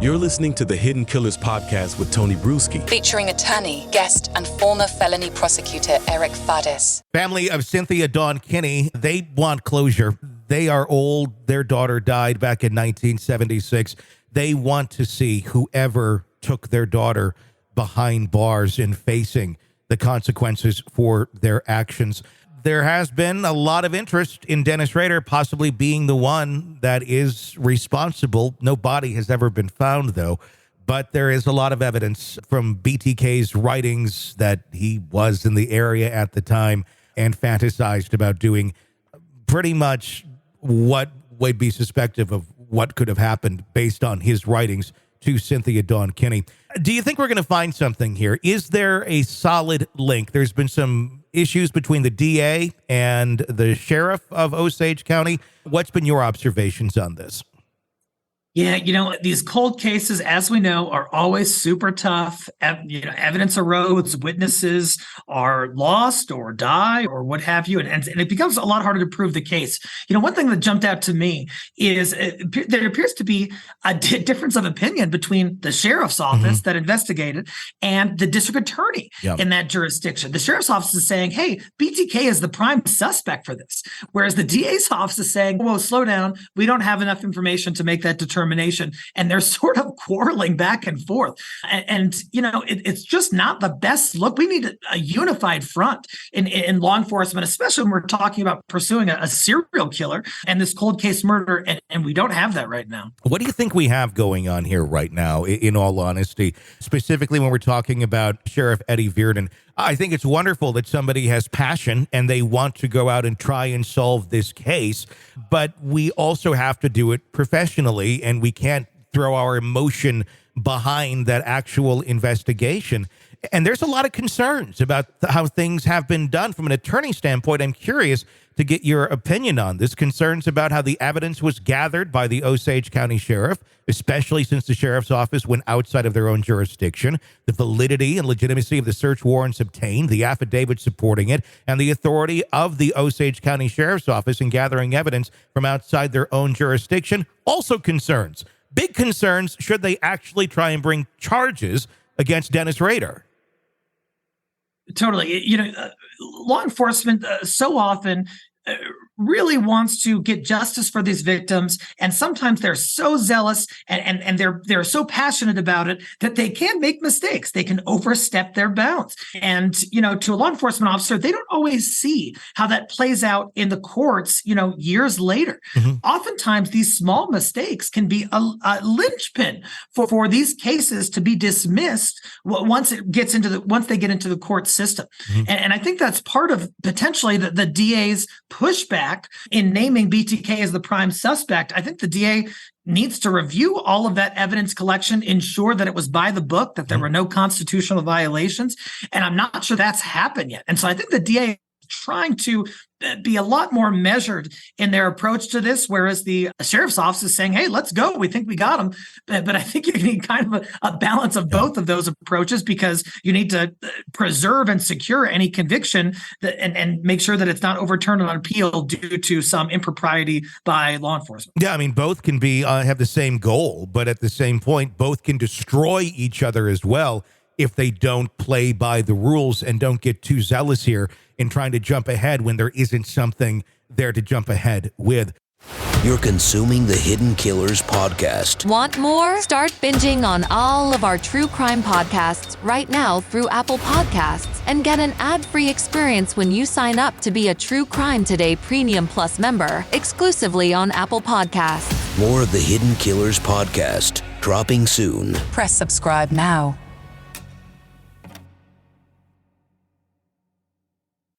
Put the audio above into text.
You're listening to the Hidden Killers podcast with Tony Brueski, featuring attorney, guest, and former felony prosecutor Eric Faddis. Family of Cynthia Dawn Kinney, they want closure. They are old. Their daughter died back in 1976. They want to see whoever took their daughter behind bars and facing the consequences for their actions. There has been a lot of interest in Dennis Rader possibly being the one that is responsible. No body has ever been found, though. But there is a lot of evidence from BTK's writings that he was in the area at the time and fantasized about doing pretty much what would be suspected of what could have happened based on his writings to Cynthia Dawn Kinney. Do you think we're going to find something here? Is there a solid link? There's been some issues between the DA and the sheriff of Osage County. What's been your observations on this? Yeah, these cold cases, as we know, are always super tough. Evidence erodes, witnesses are lost or die or what have you, and it becomes a lot harder to prove the case. One thing that jumped out to me is there appears to be a difference of opinion between the sheriff's office that investigated and the district attorney in that jurisdiction. The sheriff's office is saying, hey, BTK is the prime suspect for this, whereas the DA's office is saying, whoa, slow down. We don't have enough information to make that determination. And they're sort of quarreling back and forth. And it's just not the best look. We need a unified front in law enforcement, especially when we're talking about pursuing a serial killer and this cold case murder. And we don't have that right now. What do you think we have going on here right now, in all honesty, specifically when we're talking about Sheriff Eddie Virden? I think it's wonderful that somebody has passion and they want to go out and try and solve this case, but we also have to do it professionally, and we can't throw our emotion behind that actual investigation. And there's a lot of concerns about how things have been done from an attorney standpoint. I'm curious to get your opinion on this. Concerns about how the evidence was gathered by the Osage County Sheriff, especially since the sheriff's office went outside of their own jurisdiction, the validity and legitimacy of the search warrants obtained, the affidavit supporting it, and the authority of the Osage County Sheriff's Office in gathering evidence from outside their own jurisdiction. Also concerns, big concerns, should they actually try and bring charges against Dennis Rader. Totally. Law enforcement so often really wants to get justice for these victims, and sometimes they're so zealous and they're so passionate about it that they can make mistakes. They can overstep their bounds. And to a law enforcement officer, they don't always see how that plays out in the courts years later. Oftentimes these small mistakes can be a linchpin for these cases to be dismissed once they get into the court system. And I think that's part of potentially the DA's pushback in naming BTK as the prime suspect. I think the DA needs to review all of that evidence collection, ensure that it was by the book, that there were no constitutional violations. And I'm not sure that's happened yet. And so I think the DA is trying to be a lot more measured in their approach to this, whereas the sheriff's office is saying, hey, let's go. We think we got him. But I think you need kind of a balance of both of those approaches, because you need to preserve and secure any conviction and make sure that it's not overturned on appeal due to some impropriety by law enforcement. Yeah, I mean, both can be have the same goal, but at the same point, both can destroy each other as well if they don't play by the rules and don't get too zealous here in trying to jump ahead when there isn't something there to jump ahead with. You're consuming the Hidden Killers podcast. Want more? Start binging on all of our true crime podcasts right now through Apple Podcasts, and get an ad-free experience when you sign up to be a True Crime Today Premium Plus member, exclusively on Apple Podcasts. More of the Hidden Killers podcast, dropping soon. Press subscribe now.